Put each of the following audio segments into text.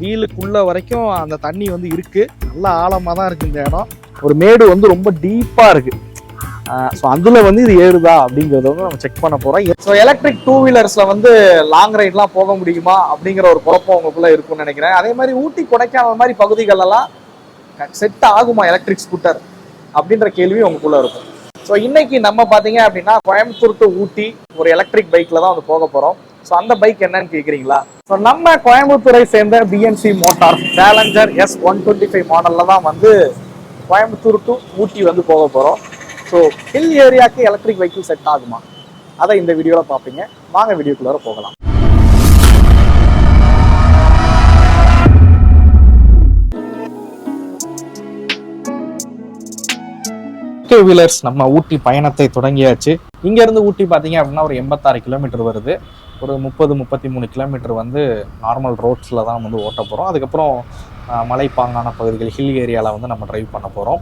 வீலுக்குள்ள வரைக்கும் அந்த தண்ணி வந்து இருக்கு. நல்ல ஆழமா தான் இருக்கு இந்த இடம். ஒரு மேடு வந்து ரொம்ப டீப்பா இருக்கு. ஸோ அதில் வந்து இது ஏறுதா அப்படிங்கிறத வந்து நம்ம செக் பண்ண போகிறோம். ஸோ எலக்ட்ரிக் டூ வீலர்ஸில் வந்து லாங் ரைட்லாம் போக முடியுமா அப்படிங்கிற ஒரு குழப்பம் உங்களுக்குள்ளே இருக்கும்னு நினைக்கிறேன். அதே மாதிரி ஊட்டி கொடைக்கானல் மாதிரி பகுதிகளெல்லாம் செட் ஆகுமா எலக்ட்ரிக் ஸ்கூட்டர் அப்படின்ற கேள்வி உங்களுக்குள்ளே இருக்கும். ஸோ இன்னைக்கு நம்ம பார்த்தீங்க அப்படின்னா கோயம்புத்தூர் டு ஊட்டி ஒரு எலக்ட்ரிக் பைக்கில் தான் வந்து போக போகிறோம். ஸோ அந்த பைக் என்னன்னு கேட்குறீங்களா? ஸோ நம்ம கோயம்புத்தூரை சேர்ந்த பிஎன்சி மோட்டார் சேலஞ்சர் S125 மாடலில் தான் வந்து கோயம்புத்தூர் டு ஊட்டி வந்து போக போகிறோம். ஸோ ஹில் ஏரியாவுக்கு எலக்ட்ரிக் வெஹிக்கிள் செட் ஆகுமா, அதை இந்த வீடியோவில் பார்ப்பீங்க. வாங்க வீடியோக்குள்ளார போகலாம். டூ வீலர்ஸ் நம்ம ஊட்டி பயணத்தை தொடங்கியாச்சு. இங்கேருந்து ஊட்டி பார்த்தீங்க அப்படின்னா ஒரு 86 கிலோமீட்டர் வருது. ஒரு 30-33 கிலோமீட்டர் வந்து நார்மல் ரோட்ஸில் தான் வந்து ஓட்ட போகிறோம். அதுக்கப்புறம் மலைப்பாங்கான பகுதிகள் ஹில் ஏரியாவில் வந்து நம்ம ட்ரைவ் பண்ண போகிறோம்.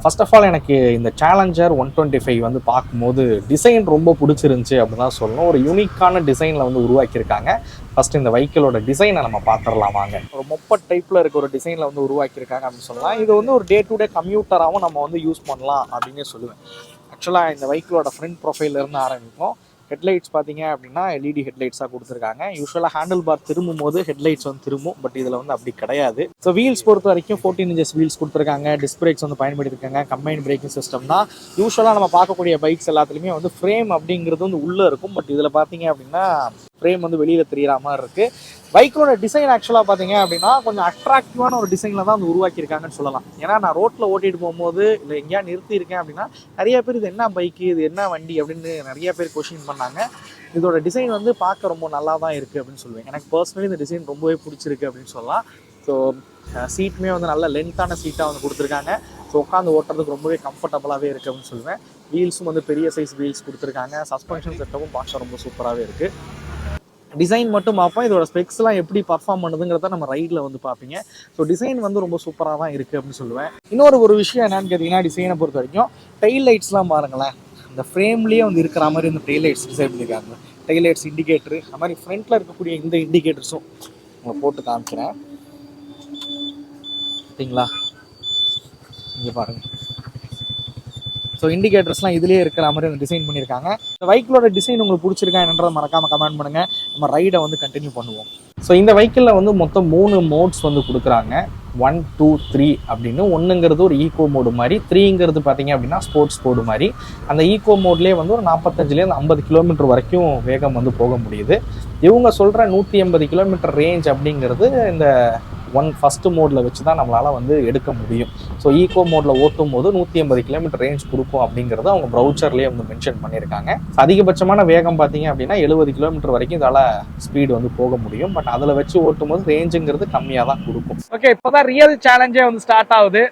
ஃபர்ஸ்ட் ஆஃப் ஆல் எனக்கு இந்த சேலஞ்சர் 125 வந்து பார்க்கும்போது டிசைன் ரொம்ப பிடிச்சிருந்துச்சி அப்படின்னு தான் சொல்லணும். ஒரு யூனிக்கான டிசைனில் வந்து உருவாக்கியிருக்காங்க. ஃபஸ்ட்டு இந்த வெஹிக்கிளோட டிசைனை நம்ம பார்த்துடலாம் வாங்க. ஒரு மொப்பட் டைப்பில் இருக்க ஒரு டிசைனில் வந்து உருவாக்கியிருக்காங்க அப்படின்னு சொல்லலாம். இது வந்து ஒரு டே டு டே கம்யூட்டராகவும் நம்ம வந்து யூஸ் பண்ணலாம் அப்படின்னே சொல்லுவேன். ஆக்சுவலாக இந்த வெஹிக்கிளோட ஃப்ரண்ட் ப்ரொஃபைலேருந்து ஆரம்பிக்கும். ஹெட்லைட்ஸ் பார்த்தீங்க அப்படின்னா எல்இடி ஹெட்லைட்ஸாக கொடுத்துருக்காங்க. யூஸ்வலாக ஹேண்டில் பார் திரும்பும் போது ஹெட்லைட்ஸ் வந்து திரும்பும், பட் இதில் வந்து அப்படி கிடையாது. ஸோ வீல்ஸ் பொறுத்த வரைக்கும் 14 inches வீல்ஸ் கொடுத்துருக்காங்க. டிஸ்க் பிரேக்ஸ் வந்து பயன்படுத்திருக்காங்க. கம்பைன் பிரேக்கிங் சிஸ்டம் தான். யூஸ்வலாக நம்ம பார்க்கக்கூடிய பைக்ஸ் எல்லாத்துலேயுமே வந்து ஃப்ரேம் அப்படிங்கிறது வந்து உள்ளே இருக்கும், பட் இதில் பார்த்தீங்க அப்படின்னா ஃப்ரேம் வந்து வெளியில் தெரிகிற மாதிரி இருக்குது. பைக்கோட டிசைன் ஆக்சுவலாக பார்த்தீங்க அப்படின்னா கொஞ்சம் அட்ராக்டிவான ஒரு டிசைனில் தான் வந்து உருவாக்கியிருக்காங்கன்னு சொல்லலாம். ஏன்னா நான் ரோட்டில் ஓட்டிகிட்டு போகும்போது இல்லை எங்கேயா நிறுத்தியிருக்கேன் அப்படின்னா நிறைய பேர் இது என்ன பைக்கு, இது என்ன வண்டி அப்படின்னு நிறைய பேர் கொஸ்டின் பண்ணாங்க. இதோட டிசைன் வந்து பார்க்க ரொம்ப நல்லா தான் இருக்குது அப்படின்னு சொல்லுவேன். எனக்கு பர்சனலி இந்த டிசைன் ரொம்பவே பிடிச்சிருக்கு அப்படின்னு சொல்லலாம். ஸோ சீட்டுமே வந்து நல்ல லென்த்தான சீட்டாக வந்து கொடுத்துருக்காங்க. ஸோ உட்காந்து ஓட்டுறதுக்கு ரொம்பவே கம்ஃபர்டபுளாகவே இருக்குது அப்படின்னு சொல்லுவேன். வீல்ஸும் வந்து பெரிய சைஸ் வீல்ஸ் கொடுத்துருக்காங்க. சஸ்பென்ஷன் செட்டப்பும் பார்க்க ரொம்ப சூப்பராகவே இருக்குது. டிசைன் மட்டும் பார்ப்போம், இதோட ஸ்பெக்ஸ்லாம் எப்படி பர்ஃபார்ம் பண்ணுதுங்கிறத நம்ம ரைடில் வந்து பார்ப்பீங்க. ஸோ டிசைன் வந்து ரொம்ப சூப்பராக தான் இருக்குது அப்படின்னு சொல்லுவேன். இன்னொரு விஷயம் என்னன்னு கேட்டிங்கன்னா, டிசைனை பொறுத்த வரைக்கும் டெயில் லைட்ஸ்லாம் பாருங்களேன். இந்த ஃப்ரேம்லேயே வந்து இருக்கிற மாதிரி இந்த டெயில் லைட்ஸ் டிசைன் பண்ணியிருக்காங்க. டெயில் லைட்ஸ் இண்டிகேட்டரு அது மாதிரி ஃப்ரண்ட்டில் இருக்கக்கூடிய இந்த இண்டிகேட்டர்ஸும் உங்களை போட்டு காமிக்கிறேன். பார்த்தீங்களா, இங்கே பாருங்கள். ஸோ இண்டிகேட்டர்ஸ்லாம் இதுலேயே இருக்கிற மாதிரி வந்து டிசைன் பண்ணியிருக்காங்க. இந்த வெஹிக்கிளோட டிசைன் உங்களுக்கு பிடிச்சிருக்கா என்னன்றதை மறக்காமல் கமெண்ட் பண்ணுங்கள். நம்ம ரைடை வந்து கண்டினியூ பண்ணுவோம். ஸோ இந்த வெஹிக்கிளில் வந்து மொத்தம் 3 மோட்ஸ் வந்து கொடுக்குறாங்க. 1, 2, 3 அப்படின்னு. ஒன்றுங்கிறது ஒரு ஈகோ மோடு மாதிரி, 3ங்கிறது பார்த்தீங்க அப்படின்னா ஸ்போர்ட்ஸ் மோடு மாதிரி. அந்த ஈகோ மோட்லேயே வந்து ஒரு 45லேருந்து 50 கிலோமீட்டர் வரைக்கும் வேகம் வந்து போக முடியுது. இவங்க சொல்கிற 180 கிலோமீட்டர் ரேஞ்ச் அப்படிங்கிறது இந்த ஃபஸ்ட்டு மோடில் வச்சு தான் நம்மளால் வந்து எடுக்க முடியும். ஸோ ஈகோ மோடில் ஓட்டும் போது 180 கிலோமீட்டர் ரேஞ்ச் கொடுக்கும் அப்படிங்கிறத அவங்க ப்ரௌச்சர்லேயே வந்து மென்ஷன் பண்ணியிருக்காங்க. அதிகபட்சமான வேகம் பார்த்தீங்க அப்படின்னா 70 கிலோமீட்டர் வரைக்கும் இதால் ஸ்பீடு வந்து போக முடியும். பட் அதில் வச்சு ஓட்டும் போது ரேஞ்சுங்கிறது கம்மியாக தான் கொடுக்கும். ஓகே, இப்போ தான் ரியல் சேலஞ்சே வந்து ஸ்டார்ட் ஆகுது.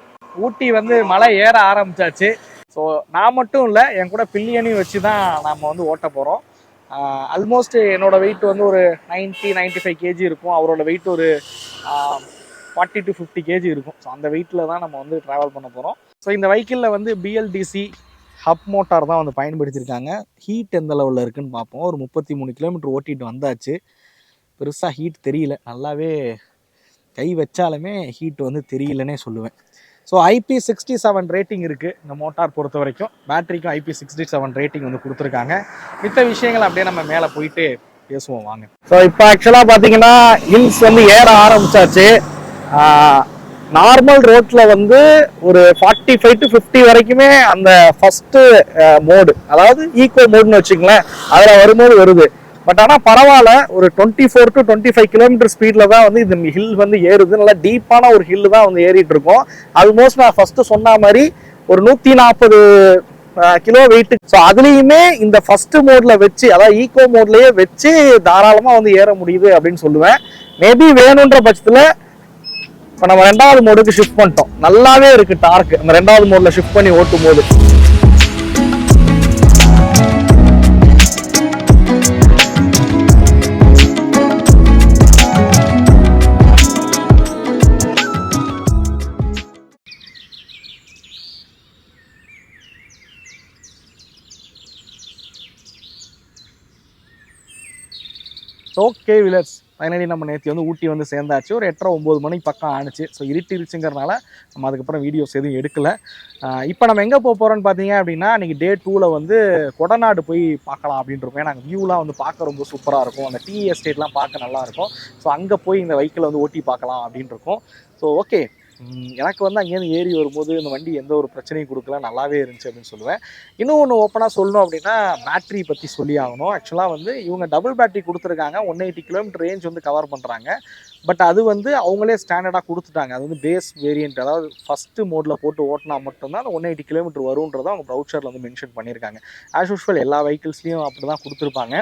ஊட்டி வந்து மலை ஏற ஆரம்பிச்சாச்சு. ஸோ நான் மட்டும் இல்லை, என் கூட பில்லியனையும் வச்சு தான் நம்ம வந்து ஓட்ட போகிறோம். ஆல்மோஸ்ட் என்னோட வெயிட் வந்து ஒரு 90-95 kg இருக்கும். அவரோட வெயிட் ஒரு 40-50 kg இருக்கும். ஸோ அந்த வெயிட்டில் தான் நம்ம வந்து ட்ராவல் பண்ண போகிறோம். ஸோ இந்த வெஹிக்கிளில் வந்து BLDC ஹப் மோட்டார் தான் வந்து பயன்படுத்தியிருக்காங்க. ஹீட் எந்த லெவலில் இருக்குதுன்னு பார்ப்போம். ஒரு 33 கிலோமீட்டர் ஓட்டிகிட்டு வந்தாச்சு. பெருசாக ஹீட் தெரியல. நல்லாவே கை வச்சாலுமே ஹீட் வந்து தெரியலன்னே சொல்லுவேன். ஸோ IP67 ரேட்டிங் இருக்குது இந்த மோட்டார் பொறுத்த வரைக்கும். பேட்டரிக்கும் IP67 ரேட்டிங் வந்து கொடுத்துருக்காங்க. மித்த விஷயங்கள் அப்படியே நம்ம மேலே போயிட்டு பேசுவோம் வாங்க. ஸோ இப்போ ஆக்சுவலாக பார்த்தீங்கன்னா ஹில்ஸ் வந்து ஏற ஆரம்பிச்சாச்சு. நார்மல் ரோட்டில் வந்து ஒரு 45 to 50 வரைக்குமே அந்த ஃபஸ்ட்டு மோடு, அதாவது ஈகோ மோடுன்னு வச்சுங்களேன், அதில் வரும்போது வருது. பட் ஆனால் பரவாயில்ல, ஒரு 24 to 25 கிலோமீட்டர் ஸ்பீடில் தான் வந்து இந்த ஹில் வந்து ஏறுது. நல்லா டீப்பான ஒரு ஹில் தான் வந்து ஏறிட்டு இருக்கோம். ஆல்மோஸ்ட் நான் ஃபஸ்ட்டு சொன்ன மாதிரி ஒரு 140 கிலோ வெயிட். ஸோ அதுலேயுமே இந்த ஃபஸ்ட்டு மோடில் வச்சு, அதாவது ஈகோ மோட்லேயே வச்சு தாராளமாக வந்து ஏற முடியுது அப்படின்னு சொல்லுவேன். மேபி வேணுன்ற பட்சத்தில் இப்போ நம்ம 2வது மோடுக்கு ஷிஃப்ட் பண்ணிட்டோம். நல்லாவே இருக்குது டார்க் அந்த 2வது மோடில் ஷிஃப்ட் பண்ணி ஓட்டும் போது. ஓகே விலர்ஸ், ஃபைனலி நம்ம நேற்று வந்து ஊட்டி வந்து சேர்ந்தாச்சு. ஒரு 8:30-9 மணிக்கு பக்கம் ஆணுச்சு. ஸோ இருட்டிருச்சுங்கிறனால நம்ம அதுக்கப்புறம் வீடியோஸ் எதுவும் எடுக்கலை. இப்போ நம்ம எங்கே போகிறோம்னு பார்த்தீங்க அப்படின்னா, இன்றைக்கி டே 2ல் வந்து கொடநாடு போய் பார்க்கலாம் அப்படின்ட்டு. ஏன்னா அங்கே வியூலாம் வந்து பார்க்க ரொம்ப சூப்பராக இருக்கும். அந்த டீ எஸ்டேட்லாம் பார்க்க நல்லாயிருக்கும். ஸோ அங்கே போய் இந்த வெஹிக்கிளை வந்து ஓட்டி பார்க்கலாம் அப்படின்ட்டு இருக்கோம். ஸோ ஓகே, எனக்கு வந்து அங்கேருந்து ஏறி வரும்போது இந்த வண்டி எந்த ஒரு பிரச்சனையும் கொடுக்கல, நல்லாவே இருந்துச்சு அப்படின்னு சொல்லுவேன். இன்னும் ஒன்று ஓப்பனாக சொல்லணும் அப்படின்னா, பேட்டரி பற்றி சொல்லி ஆகணும். ஆக்சுவலாக வந்து இவங்க டபுள் பேட்டரி கொடுத்துருக்காங்க. 180 கிலோமீட்டர் ரேஞ்ச் வந்து கவர் பண்ணுறாங்க. பட் அது வந்து அவங்களே ஸ்டாண்டர்டாக கொடுத்துட்டாங்க. அது வந்து பேஸ் வேரியன்ட், அதாவது ஃபஸ்ட்டு மோடில் போட்டு ஓட்டினா மட்டும்தான் அந்த 180 கிலோமீட்டர் வரும்ன்றதை அவங்க ப்ரௌச்சரில் வந்து மென்ஷன் பண்ணியிருக்காங்க. ஆஸ் யூஷுவல் எல்லா வெஹிக்கிள்ஸ்லையும் அப்படி தான் கொடுத்துருப்பாங்க.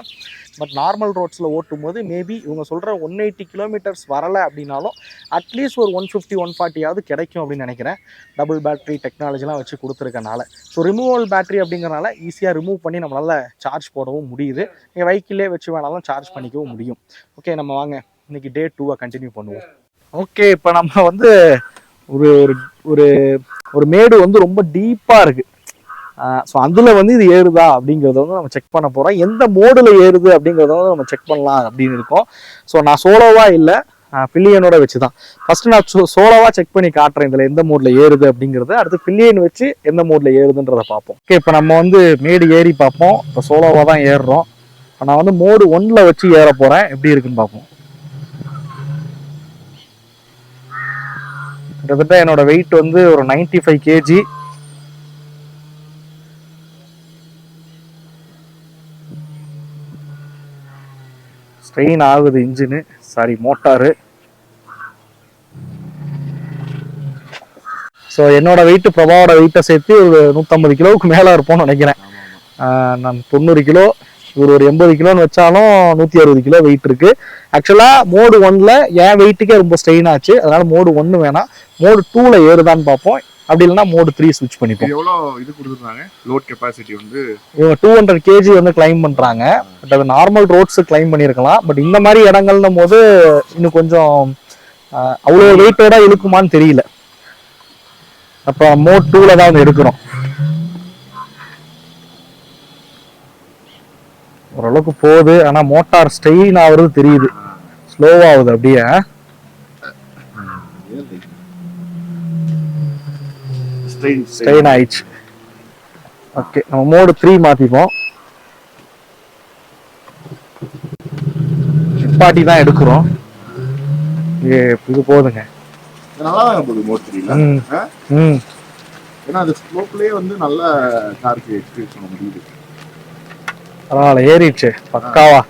பட் நார்மல் ரோட்ஸில் ஓட்டும் போது மேபி இவங்க சொல்கிற 180 கிலோமீட்டர்ஸ் வரலை அப்படின்னாலும் அட்லீஸ்ட் ஒரு 150-140 கிடைக்கும் அப்படின்னு நினைக்கிறேன். டபுள் பேட்டரி டெக்னாலஜிலாம் வச்சு கொடுத்துருக்கனால. ஸோ ரிமூவல் பேட்டரி அப்படிங்கிறனால ஈஸியாக ரிமூவ் பண்ணி நம்மளால் சார்ஜ் போடவும் முடியுது. நீங்கள் வெஹிக்கிளே வச்சு வேணாலும் சார்ஜ் பண்ணிக்கவும் முடியும். ஓகே, நம்ம வாங்க இன்னைக்கு டே 2 கண்டினியூ பண்ணுவோம். ஓகே, இப்போ நம்ம வந்து ஒரு ஒரு ஒரு மேடு வந்து ரொம்ப டீப்பாக இருக்குது. ஸோ அதில் வந்து இது ஏறுதா அப்படிங்கிறத வந்து நம்ம செக் பண்ண போகிறோம். எந்த மோடில் ஏறுது அப்படிங்கிறத வந்து நம்ம செக் பண்ணலாம் அப்படின்னு இருக்கோம். ஸோ நான் சோலோவாக இல்லை, பில்லியனோட வச்சு தான் ஃபஸ்ட்டு நான் சோலோவாக செக் பண்ணி காட்டுறேன் இதில் எந்த மோடில் ஏறுது அப்படிங்கிறது. அடுத்து பில்லியன் வச்சு எந்த மோடில் ஏறுதுன்றதை பார்ப்போம். ஓகே, இப்போ நம்ம வந்து மேடு ஏறி பார்ப்போம். இப்போ சோலோவாக தான் ஏறுறோம். இப்போ நான் வந்து மோடு 1ல் வச்சு ஏற போகிறேன். எப்படி இருக்குன்னு பார்ப்போம். கிட்டத்தட்ட என்னோட வெயிட் வந்து ஒரு 95 kg. ஸ்ட்ரெயின் ஆகுது இன்ஜினு, சாரி மோட்டாரு. ஸோ என்னோட வெயிட் பிரபாவோட வெயிட்டை சேர்த்து ஒரு 150 கிலோவுக்கு மேலே இருப்போம்னு நினைக்கிறேன். நான் 90 கிலோ, ஒரு 80 கிலோன்னு வச்சாலும் 160 கிலோ வெயிட் இருக்கு. ஆக்சுவலாக மோடு 1ல் என் வெயிட்டுக்கே ரொம்ப ஸ்ட்ரெயின் ஆச்சு. அதனால மோடு 1 வேணாம், மோடு 2ல் ஏறுதான்னு பார்ப்போம். அப்படி இல்லைன்னா மோடு 3 ஸ்விட்ச் பண்ணிப்போம். எவ்வளோ இது கொடுத்துருக்காங்க லோட் கெப்பாசிட்டி வந்து? இவங்க 200 kg வந்து கிளைம் பண்றாங்க. பட் அது நார்மல் ரோட்ஸ் கிளைம் பண்ணியிருக்கலாம். பட் இந்த மாதிரி இடங்கள்னும் போது இன்னும் கொஞ்சம் அவ்வளோ வெயிட்டோட இழுக்குமான்னு தெரியல. அப்போ மோட் 2ல தான் வந்து எடுக்கிறோம். ஓரளவுக்கு போகுது, ஆனால் மோட்டார் ஸ்ட்ரெயின் ஆகுறது தெரியுது, ஸ்லோவாகுது அப்படியே. ஸ்ட்ரெயின் ஆயிடுச்சு. ஓகே, நம்ம மோடு 3 மாத்திப்போம். நிப்பாட்டி தான் எடுக்கிறோம். இது போதுங்க, நல்லா தான் போகுது மோட் 3ல. ஏன்னா அந்த ஸ்லோப்லயே வந்து நல்ல காருக்கு எக்ஸ்பீரியன்ஸ் பண்ண முடியுது. பரவாயில்ல, ஏறிடுச்சு பக்காவா,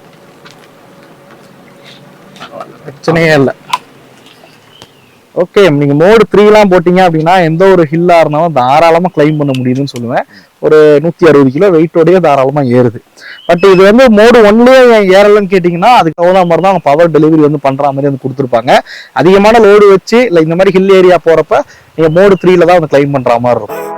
பிரச்சனையே இல்லை. ஓகே, நீங்கள் மோடு 3லாம் போட்டிங்க அப்படின்னா எந்த ஒரு ஹில்லாக இருந்தாலும் தாராளமாக கிளைம் பண்ண முடியுதுன்னு சொல்லுவேன். ஒரு 160 கிலோ வெயிட்டோடய தாராளமாக ஏறுது. பட் இது வந்து மோடு 1லேயே ஏறலன்னு கேட்டிங்கன்னா அதுக்கு தகுந்த மாதிரி தான் அவங்க பவர் டெலிவரி வந்து பண்ணுற மாதிரி வந்து கொடுத்துருப்பாங்க. அதிகமான லோடு வச்சு இல்லை இந்த மாதிரி ஹில் ஏரியா போகிறப்ப நீங்கள் மோடு 3ல தான் வந்து கிளைம் பண்ணுற மாதிரி இருக்கும்.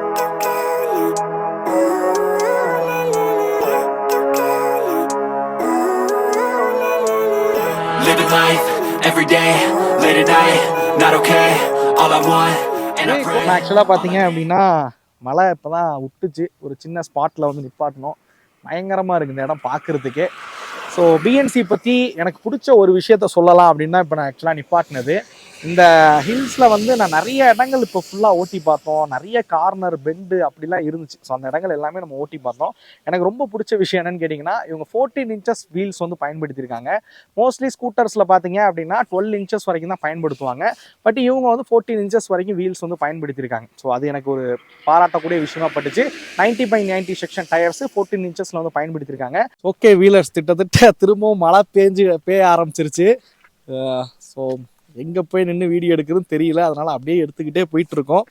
ஆக்சுவலாக பார்த்தீங்க அப்படின்னா மழை இப்போ தான் விட்டுச்சு. ஒரு சின்ன ஸ்பாட்டில் வந்து நிப்பாட்டணும். பயங்கரமாக இருக்குது இந்த இடம் பார்க்குறதுக்கே. ஸோ பிஎன்சி பற்றி எனக்கு பிடிச்ச ஒரு விஷயத்த சொல்லலாம் அப்படின்னா, இப்போ நான் ஆக்சுவலாக நிப்பாட்டினது இந்த ஹில்ஸில் வந்து நான் நிறைய இடங்கள் இப்போ ஃபுல்லாக ஓட்டி பார்த்தோம். நிறைய கார்னர் பெண்டு அப்படிலாம் இருந்துச்சு. ஸோ அந்த இடங்கள் எல்லாமே நம்ம ஓட்டி பார்த்தோம். எனக்கு ரொம்ப பிடிச்ச விஷயம் என்னன்னு கேட்டிங்கன்னா, இவங்க 14 inches வீல்ஸ் வந்து பயன்படுத்தியிருக்காங்க. மோஸ்ட்லி ஸ்கூட்டர்ஸில் பார்த்தீங்க அப்படின்னா 12 inches வரைக்கும் தான் பயன்படுத்துவாங்க. பட் இவங்க வந்து 14 inches வரைக்கும் வீல்ஸ் வந்து பயன்படுத்தியிருக்காங்க. ஸோ அது எனக்கு ஒரு பாராட்டக்கூடிய விஷயமா பட்டுச்சு. 90/90 செக்ஷன் டயர்ஸ் 14 inchesல வந்து பயன்படுத்தியிருக்காங்க. ஓகே வீலர்ஸ், திட்டத்தட்ட திரும்பவும் மழை பெய்ய ஆரம்பிச்சிருச்சு. ஸோ எங்கே போய் நின்று வீடியோ எடுக்குதுன்னு தெரியல, அதனால் அப்படியே எடுத்துக்கிட்டே போயிட்டுருக்கோம்.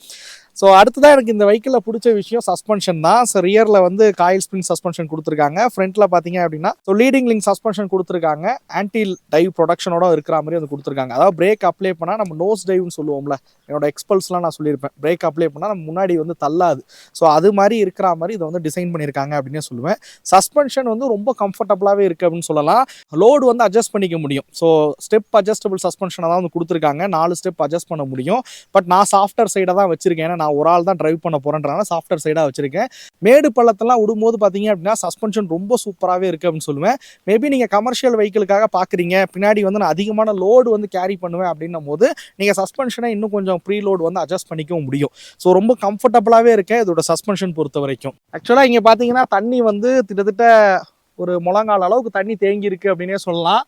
ஸோ அடுத்ததான் எனக்கு இந்த வெஹிக்கிளில் பிடிச்ச விஷயம் சஸ்பென்ஷன் தான். ஸோ ரியரில் வந்து காயில் ஸ்ப்ரிங் சஸ்பென்ஷன் கொடுத்துருக்காங்க. ஃப்ரண்ட்டில் பார்த்தீங்க அப்படின்னா ஸோ லீடிங் லிங்க் சஸ்பென்ஷன் கொடுத்துருக்காங்க. ஆன்டி டைவ் ப்ரொடக்ஷனோட இருக்கிற மாதிரி வந்து கொடுத்துருக்காங்க. அதாவது பிரேக் அப்ளை பண்ணால் நம்ம நோஸ் டைவ்னு சொல்லுவோம்ல, என்னோட எக்ஸ்பல்ஸ்லாம் நான் சொல்லியிருப்பேன். பிரேக் அப்ளை பண்ணால் நம்ம முன்னாடி வந்து தள்ளாது. ஸோ அது மாதிரி இருக்கிற மாதிரி இதை வந்து டிசைன் பண்ணியிருக்காங்க அப்படின்னே சொல்லுவேன். சஸ்பென்ஷன் வந்து ரொம்ப கம்ஃபர்டபுளாகவே இருக்குது அப்படின்னு சொல்லலாம். லோடு வந்து அட்ஜஸ்ட் பண்ணிக்க முடியும். ஸோ ஸ்டெப் அட்ஜஸ்டபிள் சஸ்பென்ஷனை தான் வந்து கொடுத்துருக்காங்க. 4 ஸ்டெப் அட்ஜஸ்ட் பண்ண முடியும். பட் நான் சாஃப்ட்வேர் சைடை தான் வச்சிருக்கேன். ஏன்னா நான் ஒரு ஆள் தான் டிரைவ் பண்ண போகிறேன்றனால சாஃப்ட்வேர் சைடாக வச்சுருக்கேன். மேடு பள்ளத்தெல்லாம் விடும்போது பார்த்தீங்க அப்படின்னா சஸ்பென்ஷன் ரொம்ப சூப்பராகவே இருக்குது அப்படின்னு சொல்லுவேன். மேபி நீங்கள் கமர்ஷியல் வெஹிக்கிளுக்காக பார்க்குறீங்க, பின்னாடி வந்து நான் அதிகமான லோடு வந்து கேரி பண்ணுவேன் அப்படின்னும் போது நீங்கள் சஸ்பென்ஷனை இன்னும் கொஞ்சம் ப்ரீ லோடு வந்து அட்ஜஸ்ட் பண்ணிக்கவும் முடியும். ஸோ ரொம்ப கம்ஃபர்டபுளாகவே இருக்கேன் இதோட சஸ்பென்ஷன் பொறுத்த வரைக்கும். ஆக்சுவலாக இங்கே பார்த்தீங்கன்னா தண்ணி வந்து கிட்டத்தட்ட ஒரு முழங்கால் அளவுக்கு தண்ணி தேங்கி இருக்கு அப்படின்னே சொல்லலாம்.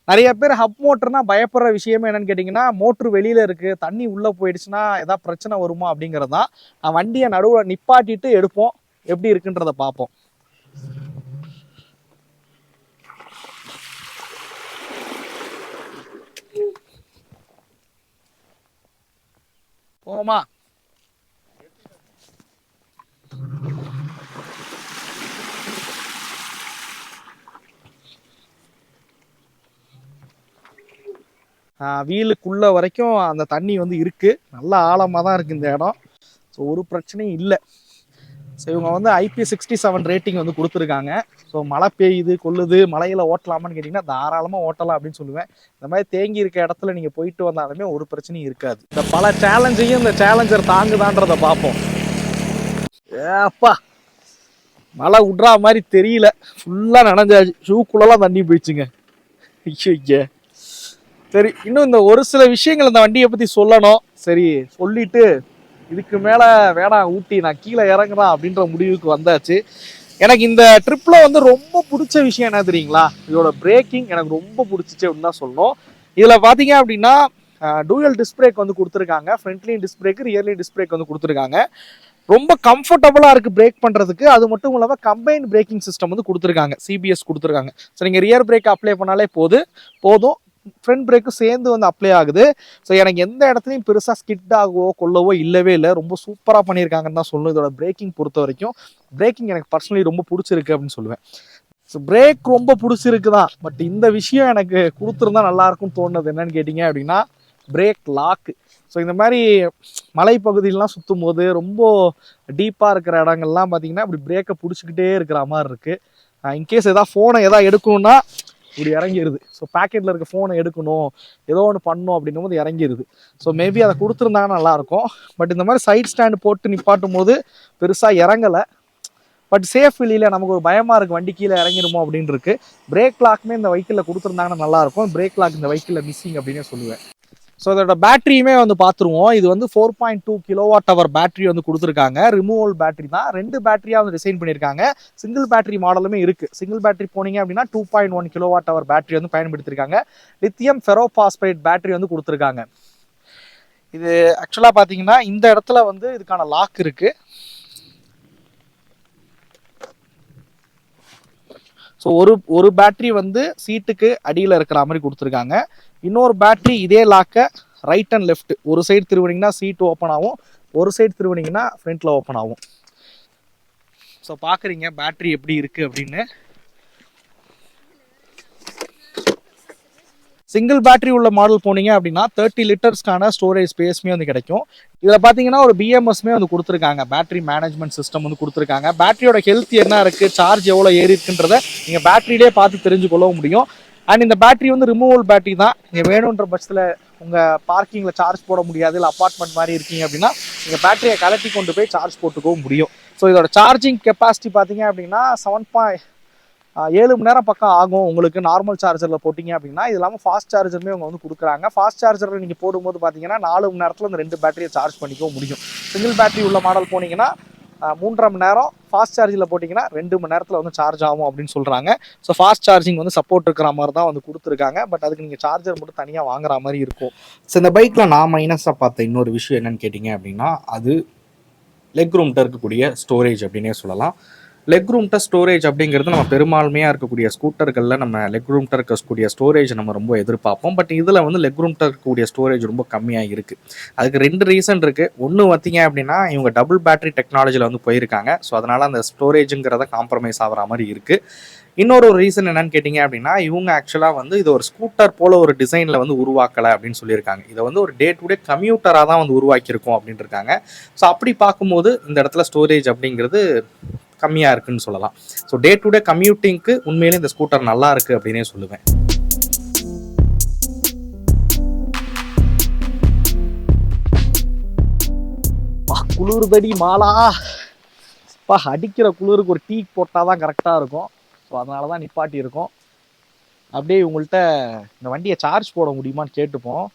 நிறைய பேர் ஹப் மோட்டர்னா பயப்படுற விஷயமே என்னன்னு கேட்டிங்கன்னா, மோட்ரு வெளியில் இருக்குது, தண்ணி உள்ளே போயிடுச்சுன்னா ஏதாவது பிரச்சனை வருமா அப்படிங்கிறது தான். நான் வண்டியை நடுவில் நிப்பாட்டிட்டு எடுப்போம், எப்படி இருக்குன்றதை பார்ப்போம். போமா வீலுக்குள்ள வரைக்கும் அந்த தண்ணி வந்து இருக்கு, நல்ல ஆழமாக தான் இருக்கு இந்த இடம். ஸோ ஒரு பிரச்சனையும் இல்லை. ஸோ இவங்க வந்து IP67 ரேட்டிங் வந்து கொடுத்துருக்காங்க. ஸோ மழை பெய்யுது கொள்ளுது, மழையில் ஓட்டலாமான்னு கேட்டிங்கன்னா தாராளமாக ஓட்டலாம் அப்படின்னு சொல்லுவேன். இந்த மாதிரி தேங்கி இருக்க இடத்துல நீங்கள் போயிட்டு வந்தாலுமே ஒரு பிரச்சனையும் இருக்காது. இந்த பல சேலஞ்சையும் இந்த சேலஞ்சர் தாங்குதான்றதை பார்ப்போம். ஏப்பா மழை விட்றா மாதிரி தெரியல, ஃபுல்லாக நனைஞ்சாச்சு, ஷூக்குள்ளலாம் தண்ணி போயிடுச்சுங்க. ஐயோ சரி, இன்னும் இந்த ஒரு சில விஷயங்கள் இந்த வண்டியை பற்றி சொல்லணும். சரி சொல்லிட்டு இதுக்கு மேலே வேணாம் ஊட்டி, நான் கீழே இறங்குறேன் அப்படின்ற முடிவுக்கு வந்தாச்சு. எனக்கு இந்த ட்ரிப்பில் வந்து ரொம்ப பிடிச்ச விஷயம் என்ன தெரியுங்களா, இதோட பிரேக்கிங் எனக்கு ரொம்ப பிடிச்சிச்சு அப்படின்னு தான் சொல்லணும். இதில் பார்த்தீங்க அப்படின்னா டூயல் டிஸ்க் பிரேக் வந்து கொடுத்துருக்காங்க. ஃப்ரண்ட்லையும் டிஸ்க் பிரேக், ரியர்லையும் டிஸ்க் பிரேக் வந்து கொடுத்துருக்காங்க. ரொம்ப கம்ஃபர்டபுளாக இருக்குது பிரேக் பண்ணுறதுக்கு. அது மட்டும் இல்லாமல் கம்பைன்ட் பிரேக்கிங் சிஸ்டம் வந்து கொடுத்துருக்காங்க, CBS கொடுத்துருக்காங்க. ஸோ நீங்கள் ரியர் பிரேக் அப்ளை பண்ணாலே போதும், ஃப்ரண்ட் பிரேக்கும் சேர்ந்து வந்து அப்ளை ஆகுது. ஸோ எனக்கு எந்த இடத்துலையும் பெருசாக ஸ்கிட் ஆகவோ கொள்ளவோ இல்லவே இல்லை. ரொம்ப சூப்பராக பண்ணியிருக்காங்கன்னு தான் சொல்லணும். இதோட பிரேக்கிங் பொறுத்த வரைக்கும் பிரேக்கிங் எனக்கு பர்சனலி ரொம்ப பிடிச்சிருக்கு அப்படின்னு சொல்லுவேன். ஸோ பிரேக் ரொம்ப பிடிச்சிருக்கு தான், பட் இந்த விஷயம் எனக்கு கொடுத்துருந்தா நல்லாயிருக்கும்னு தோணுது. என்னன்னு கேட்டிங்க அப்படின்னா பிரேக் லாக்கு. ஸோ இந்த மாதிரி மலைப்பகுதியிலாம் சுற்றும் போது ரொம்ப டீப்பாக இருக்கிற இடங்கள்லாம் பார்த்தீங்கன்னா இப்படி பிரேக்கை பிடிச்சிக்கிட்டே இருக்கிற மாதிரி இருக்குது. இன்கேஸ் எதாவது ஃபோனை எதாவது எடுக்கணும்னா இப்படி இறங்கிடுது. ஸோ பேக்கெட்டில் இருக்க ஃபோனை எடுக்கணும், ஏதோ ஒன்று பண்ணணும் அப்படின்னும் போது இறங்கிடுது. ஸோ மேபி அதை கொடுத்துருந்தாங்கன்னா நல்லாயிருக்கும். பட் இந்த மாதிரி சைட் ஸ்டாண்டு போட்டு நிப்பாட்டும் போது பெருசாக இறங்கலை. பட் சேஃப் இல்லையில, நமக்கு ஒரு பயமாக இருக்குது வண்டி கீழே இறங்கிடுமோ அப்படின்னு இருக்குது. பிரேக் லாக்குமே இந்த வெஹிக்கிளில் கொடுத்துருந்தாங்கன்னா நல்லாயிருக்கும். பிரேக் லாக் இந்த வெஹிக்கிளில் மிஸ்ஸிங் அப்படின்னே சொல்லுவேன். ஸோ இதோட பேட்டரியுமே வந்து பார்த்துருவோம். இது வந்து 4.2 kWh பேட்டரி வந்து கொடுத்துருக்காங்க. ரிமூவல் பேட்டரி தான், 2 பேட்டரியாக வந்து டிசைன் பண்ணியிருக்காங்க. சிங்கிள் பேட்டரி மாடலுமே இருக்குது. சிங்கிள் பேட்டரி போனீங்க அப்படின்னா 2.1 kWh பேட்டரி வந்து பயன்படுத்தியிருக்காங்க. லித்தியம் ஃபெரோபாஸ்பேட் பேட்டரி வந்து கொடுத்துருக்காங்க. இது ஆக்சுவலாக பார்த்தீங்கன்னா இந்த இடத்துல வந்து இதுக்கான லாக் இருக்குது. ஸோ ஒரு பேட்டரி வந்து சீட்டுக்கு அடியில் இருக்கிற மாதிரி கொடுத்துருக்காங்க. இன்னொரு பேட்டரி இதே லாக்கை ரைட் அண்ட் லெஃப்ட், ஒரு சைடு திருவினிங்கன்னா சீட்டு ஓப்பன் ஆகும், ஒரு சைடு திருவினிங்கன்னா ஃப்ரண்ட்டில் ஓப்பன் ஆகும். ஸோ பார்க்குறீங்க பேட்டரி எப்படி இருக்குது அப்படின்னு. சிங்கிள் பேட்டரி உள்ள மாடல் போனீங்க அப்படின்னா 30 லிட்டர்ஸ்க்கான ஸ்டோரேஜ் ஸ்பேஸ்மே வந்து கிடைக்கும். இதில் பார்த்தீங்கன்னா ஒரு BMSமே வந்து கொடுத்துருக்காங்க, பேட்டரி மேனேஜ்மெண்ட் சிஸ்டம் வந்து கொடுத்துருக்காங்க. பேட்டரியோட ஹெல்த் என்ன இருக்குது, சார்ஜ் எவ்வளோ ஏறி இருக்குன்றதை நீங்கள் பேட்டரியிலே பார்த்து தெரிஞ்சுக்கொள்ளவும் முடியும். அண்ட் இந்த பேட்டரி வந்து ரிமூவல் பேட்டரி தான். நீங்கள் வேணுன்ற பட்சத்தில் உங்கள் பார்க்கிங்கில் சார்ஜ் போட முடியாது, இல்லை அப்பார்ட்மெண்ட் மாதிரி இருக்கீங்க அப்படின்னா நீங்கள் பேட்டரியை கலட்டி கொண்டு போய் சார்ஜ் போட்டுக்கவும் முடியும். ஸோ இதோட சார்ஜிங் கெப்பாசிட்டி பார்த்தீங்க அப்படின்னா 7 மணி நேரம் பக்கம் ஆகும் உங்களுக்கு நார்மல் சார்ஜரில் போட்டிங்க அப்படின்னா. இது இல்லாமல் ஃபாஸ்ட் சார்ஜருமே அவங்க வந்து கொடுக்குறாங்க. ஃபாஸ்ட் சார்ஜரில் நீங்கள் போடும்போது பார்த்தீங்கன்னா 4 மணி நேரத்தில் இந்த 2 பேட்டரியை சார்ஜ் பண்ணிக்கவும் முடியும். சிங்கிள் பேட்டரி உள்ள மாடல் போனீங்கன்னா 3.5 மணி நேரம், ஃபாஸ்ட் சார்ஜில் போட்டிங்கன்னா 2 மணி நேரத்தில் வந்து சார்ஜ் ஆகும் அப்படின்னு சொல்கிறாங்க. ஸோ ஃபாஸ்ட் சார்ஜிங் வந்து சப்போர்ட் இருக்கிற மாதிரி தான் வந்து கொடுத்துருக்காங்க. பட் அதுக்கு நீங்கள் சார்ஜர் மட்டும் தனியாக வாங்குற மாதிரி இருக்கும். ஸோ இந்த பைக்கில் நான் மைனஸாக பார்த்த இன்னொரு விஷயம் என்னன்னு கேட்டிங்க அப்படின்னா அது லெக் ரூம்கிட்ட இருக்கக்கூடிய ஸ்டோரேஜ் அப்படின்னே சொல்லலாம். லெக் ரூம்கிட்ட ஸ்டோரேஜ் அப்படிங்கிறது நம்ம பெரும்பான்மையாக இருக்கக்கூடிய ஸ்கூட்டர்களில் நம்ம லெக் ரூம்கிட்ட இருக்கக்கூடிய ஸ்டோரேஜ் நம்ம ரொம்ப எதிர்பார்ப்போம். பட் இதில் வந்து லெக் ரூம்கிட்ட இருக்கக்கூடிய ஸ்டோரேஜ் ரொம்ப கம்மியாக இருக்குது. அதுக்கு 2 ரீசன் இருக்குது. ஒன்று பார்த்தீங்க அப்படின்னா இவங்க டபுள் பேட்டரி டெக்னாலஜியில் வந்து போயிருக்காங்க. ஸோ அதனால் அந்த ஸ்டோரேஜுங்கிறத காம்ப்ரமைஸ் ஆகிற மாதிரி இருக்குது. இன்னொரு ரீசன் என்னன்னு கேட்டிங்க அப்படின்னா இவங்க ஆக்சுவலாக வந்து இது ஒரு ஸ்கூட்டர் போல் ஒரு டிசைனில் வந்து உருவாக்கலை அப்படின்னு சொல்லியிருக்காங்க. இதை வந்து ஒரு டே டு டே கம்யூட்டராக தான் வந்து உருவாக்கியிருக்கோம் அப்படின்ட்டு இருக்காங்க. ஸோ அப்படி பார்க்கும்போது இந்த இடத்துல ஸ்டோரேஜ் அப்படிங்கிறது கம்மியாக இருக்குன்னு சொல்லலாம். ஸோ டே டு டே கம்யூட்டிங்க்கு உண்மையிலே இந்த ஸ்கூட்டர் நல்லா இருக்குது அப்படின்னே சொல்லுவேன். குளிர்தடி மாலா. பா அடிக்கிற குளிருக்கு ஒரு டீ போட்டால் தான் கரெக்டாக இருக்கும். ஸோ அதனால தான் நிப்பாட்டி இருக்கோம். அப்படியே உங்கள்கிட்ட இந்த வண்டியை சார்ஜ் போட முடியுமான்னு கேட்டுப்போம்.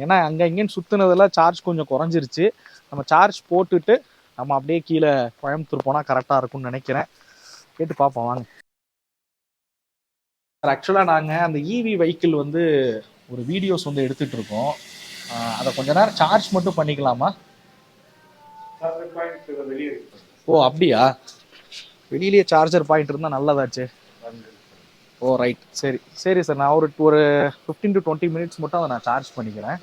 ஏன்னா அங்கே இங்கேன்னு சுற்றுனதில் சார்ஜ் கொஞ்சம் குறைஞ்சிருச்சு. நம்ம சார்ஜ் போட்டுட்டு நம்ம அப்படியே கீழே கோயம்புத்தூர் போனால் கரெக்டாக இருக்கும்னு நினைக்கிறேன். கேட்டு பார்ப்போம் வாங்க. ஆக்சுவலாக நாங்கள் அந்த இவி வெஹிக்கிள் வந்து ஒரு வீடியோஸ் வந்து எடுத்துகிட்டு இருக்கோம். அதை கொஞ்ச நேரம் சார்ஜ் மட்டும் பண்ணிக்கலாமா? ஓ அப்படியா? வெளியிலேயே சார்ஜர் பாயிண்ட் இருந்தால் நல்லதாச்சு. ஓ ரைட், சரி சரி சார். நான் ஒரு 15 to 20 minutes மட்டும் அதை நான் சார்ஜ் பண்ணிக்கிறேன்.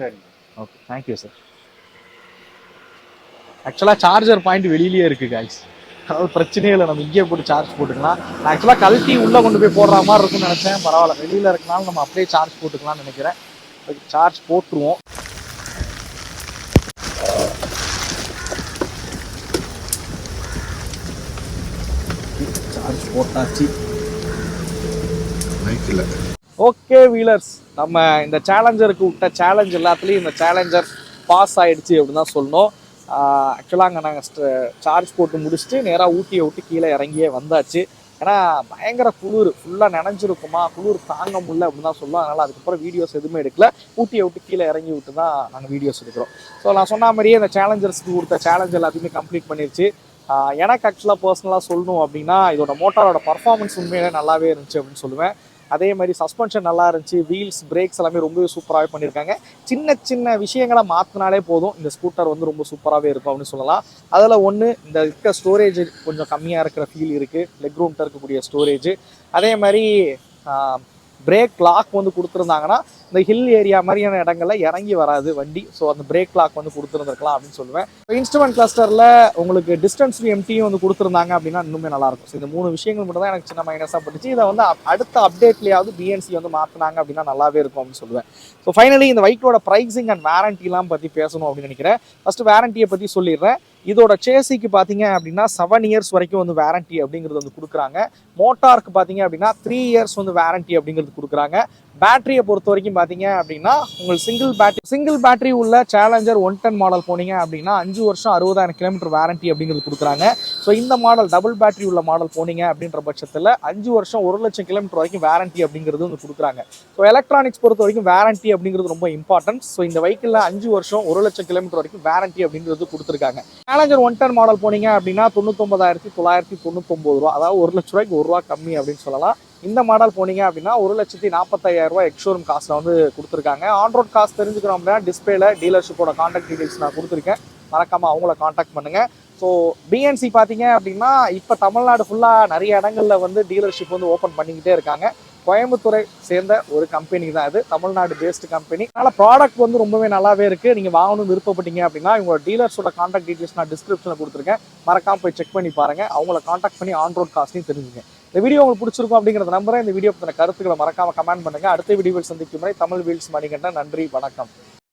Okay, thank you sir. ஆக்சுவலாக சார்ஜர் பாயிண்ட் வெளியிலேயே இருக்குது காய்ஸ். அதாவது பிரச்சனையே இல்லை, நம்ம இங்கேயே போட்டு சார்ஜ் போட்டுக்கலாம். நான் ஆக்சுவலாக கழட்டி உள்ளே கொண்டு போய் போடுற மாதிரி இருக்குன்னு நினச்சேன். பரவாயில்ல, வெளியில் இருக்கனால நம்ம அப்படியே சார்ஜ் போட்டுக்கலாம்னு நினைக்கிறேன். சார்ஜ் போட்டுருவோம். சார்ஜ் போட்டாச்சு. ஓகே வீலர்ஸ், நம்ம இந்த சேலஞ்சருக்கு விட்ட சேலஞ்ச் எல்லாத்துலேயும் இந்த சேலஞ்சர் பாஸ் ஆகிடுச்சு அப்படின்னு தான் சொல்லணும். ஆக்சுவலாக அங்கே நாங்கள் சார்ஜ் போட்டு முடிச்சுட்டு நேராக ஊட்டியை விட்டு கீழே இறங்கியே வந்தாச்சு. ஏன்னா பயங்கர குளிர், ஃபுல்லாக நினைஞ்சிருக்குமா, குளிர் தாங்க முடியல அப்படின்னு தான் சொல்லுவோம். அதனால் அதுக்கப்புறம் வீடியோஸ் எதுவுமே எடுக்கல. ஊட்டியை விட்டு கீழே இறங்கி விட்டு தான் நாங்கள் வீடியோஸ் எடுக்கிறோம். ஸோ நான் சொன்ன மாதிரியே இந்த சேலஞ்சர்ஸ்க்கு கொடுத்த சேலஞ்ச் எல்லாத்தையுமே கம்ப்ளீட் பண்ணிருச்சு. எனக்கு ஆக்சுவலாக பர்சனலாக சொல்லணும் அப்படின்னா இதோட மோட்டாரோட பர்ஃபார்மன்ஸ் உண்மையிலே நல்லாவே இருந்துச்சு அப்படின்னு சொல்லுவேன். அதே மாதிரி சஸ்பென்ஷன் நல்லா இருந்துச்சு. வீல்ஸ், பிரேக்ஸ் எல்லாமே ரொம்பவே சூப்பராகவே பண்ணியிருக்காங்க. சின்ன சின்ன விஷயங்களை மாற்றினாலே போதும் இந்த ஸ்கூட்டர் வந்து ரொம்ப சூப்பராகவே இருக்கும் அப்படின்னு சொல்லலாம். அதில் ஒன்று, இந்த இருக்க ஸ்டோரேஜ் கொஞ்சம் கம்மியாக இருக்கிற ஃபீல் இருக்குது. லெக் ரூம்கிட்ட இருக்கக்கூடிய ஸ்டோரேஜ். அதே மாதிரி பிரேக் லாக் வந்து கொடுத்துருந்தாங்கன்னா இந்த ஹில் ஏரியா மாதிரியான இடங்கள்ல இறங்கி வராது வண்டி. ஸோ அந்த பிரேக் லாக் வந்து கொடுத்துருந்துருக்கலாம் அப்படின்னு சொல்லுவேன். இன்ஸ்ட்ருமெண்ட் கிளஸ்டரில் உங்களுக்கு டிஸ்டன்ஸ் எம்டியும் வந்து கொடுத்துருந்தாங்க அப்படின்னா இன்னுமே நல்லாயிருக்கும். ஸோ இந்த 3 விஷயங்கள் மட்டும் தான் எனக்கு சின்ன மைனஸாக பட்டுச்சு. இதை வந்து அடுத்த அப்டேட்லேயாவது பிஎன்சி வந்து மாற்றினாங்க அப்படின்னா நல்லாவே இருக்கும் அப்படின்னு சொல்லுவேன். ஸோ ஃபைனலி இந்த வெஹிக்கிளோட ப்ரைஸிங் அண்ட் வாரண்டிலாம் பற்றி பேசணும் அப்படின்னு நினைக்கிறேன். ஃபஸ்ட்டு வாரண்டியை பற்றி சொல்லிடுறேன். இதோட சேசிக்கு பார்த்தீங்க அப்படின்னா 7 years வரைக்கும் வந்து வாரண்டி அப்படிங்கிறது வந்து கொடுக்குறாங்க. மோட்டாருக்கு பார்த்தீங்க அப்படின்னா 3 years வந்து வாரண்டி அப்படிங்கிறது கொடுக்குறாங்க. பேட்டரியை பொறுத்த வரைக்கும் பார்த்தீங்க அப்படின்னா உங்களுக்கு சிங்கிள் பேட்டரி உள்ள சேலஞ்சர் 110 மாடல் போனீங்க அப்படின்னா 5 வருஷம் 60,000 கிலோமீட்டர் வாரண்டி அப்படிங்கிறது கொடுக்குறாங்க. ஸோ இந்த மாடல் டபுள் பேட்டரி உள்ள மாடல் போனீங்க அப்படின்ற பட்சத்தில் 5 வருஷம் 1,00,000 கிலோமீட்டர் வரைக்கும் வாரண்டி அப்படிங்கிறது வந்து கொடுக்குறாங்க. ஸோ எலக்ட்ரானிக்ஸ் பொறுத்த வரைக்கும் வாரண்டி அப்படிங்கிறது ரொம்ப இம்பார்ட்டன்ட். ஸோ இந்த வெஹிக்கிளில் 5 வருஷம் 1,00,000 கிலோமீட்டர் வரைக்கும் வாரண்டி அப்படிங்கிறது கொடுத்துருக்காங்க. சேலஞ்சர் 110 மாடல் போனீங்க அப்படின்னா 99,999 ரூபா, அதாவது 1,00,000 ரூபாய்க்கு ₹1 கம்மி அப்படின்னு சொல்லலாம். இந்த மாடல் போனீங்க அப்படின்னா 1,45,000 எக்ஸ்ஷோரூம் காஸ்ட்ல வந்து கொடுத்துருக்காங்க. ஆன்ரோட் காஸ்ட் தெரிஞ்சுக்கிறோம் அப்படின்னா டிஸ்பிளேல டீலர்ஷிப்போட கான்டாக்ட் டீடைல்ஸ் நான் கொடுத்துருக்கேன். மறக்காம அவங்கள கான்டாக்ட் பண்ணுங்க. ஸோ பிஎன்சி பார்த்தீங்க அப்படின்னா இப்போ தமிழ்நாடு ஃபுல்லாக நிறைய இடங்கள்ல வந்து டீலர்ஷிப் வந்து ஓப்பன் பண்ணிக்கிட்டே இருக்காங்க. கோயம்புத்தூரை சேர்ந்த ஒரு கம்பெனி தான் இது, தமிழ்நாடு பேஸ்டு கம்பெனி. அதனால் ப்ராடக்ட் வந்து ரொம்பவே நல்லாவே இருக்குது. நீங்கள் வாங்கணும்னு விருப்பப்பட்டீங்க அப்படின்னா உங்களோட டீலர்ஸோட கான்டாக்ட் டீடைல்ஸ் நான் டிஸ்கிரிப்ஷனில் கொடுத்துருக்கேன். மறக்காம போய் செக் பண்ணி பாருங்கள். அவங்கள கான்டாக்ட் பண்ணி ஆன்ரோட் காஸ்ட்லையும் தெரிஞ்சுங்க. இந்த வீடியோ உங்களுக்கு பிடிச்சிருக்கும் அப்படிங்கிறத நம்புறேன். இந்த வீடியோ பற்றின கருத்துக்களை மறக்காம கமெண்ட் பண்ணுங்கள். அடுத்த வீடியோவில் சந்திக்கும் முறை தமிழ் வீல்ஸ் மணிகண்டன். நன்றி, வணக்கம்.